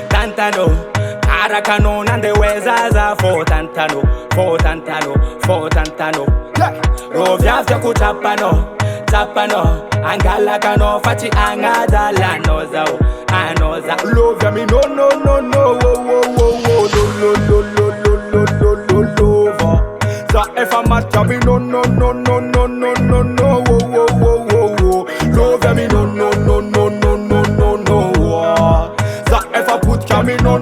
tantano Karakano nandeweza za fo tantano Rovya vya kuchapano Angala kano fachi angadala noza anoza Love ya mi no love Za efa matcha mi no Love ya mi no Za efa putcha mi no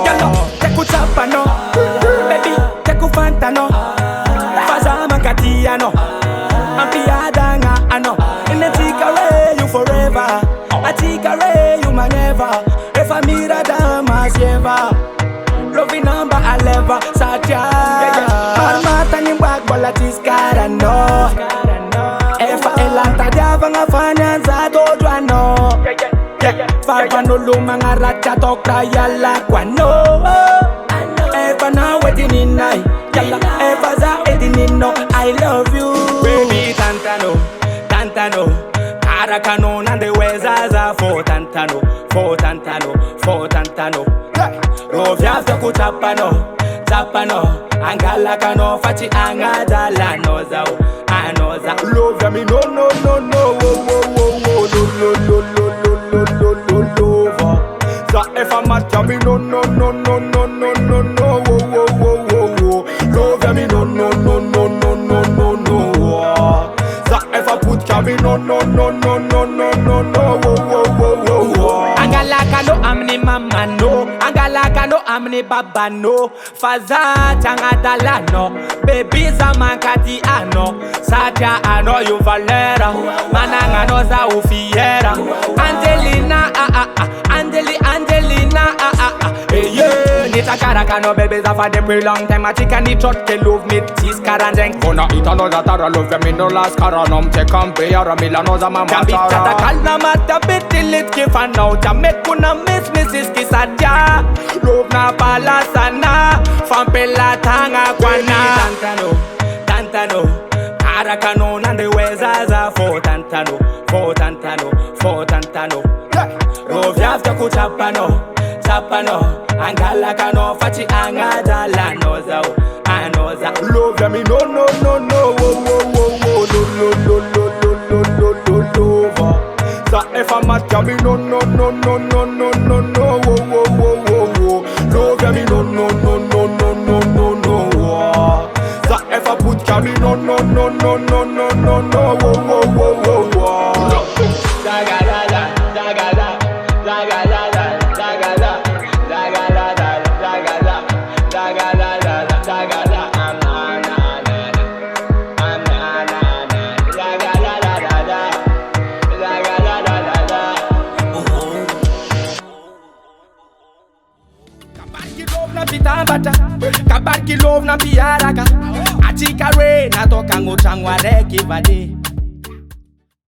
Yalo, teku chapano Baby, teku fantano Faza makatiano Ampiadanga ano In the tikare you forever A tikare you maneva If I mira dama sieva Lovi number I leva Satya Marmata ni wakbola tiskara no Efa elanta diava nga fanyanza dojwano Fapa no lumanga racha tokra yala kwa no Efa na wedding in night Yalla efa za edin no I love you Baby tantano Karakano nandeweza za fo tantano Rovya vya kuchapano Angala kano fachi angadala noza anoza Love ya mi no Za efa matcha mi no Love ya mi no Za efa putcha mi no Angala kano amni mama no Angala kano amni baba no Faza changadala no Baby za mankati ano Satya ano you valera Mananga no za ufiera Angelina Angelina Hey yeah Nita karaka no baby za for them long time A chica ni chot ke love me Tis karanjeng Kona ita no za tara love me no last karanam Te kampe yara mila no za mama tara Jambit kata kalna mata bitilit kifanaw Jamet kuna miss Mrs. Kisatya Love na pala sana Fampela tanga kwana Tantano Karakano nandeweza za fo tantano Rovya vya kuchapano Angala kano fachi angadala noza anoza Love ya mi no Za efa matcha mi no Love ya mi no Za efa putcha mi no Kabarki love na biaraka Achika re na toka ngochangwa reki vade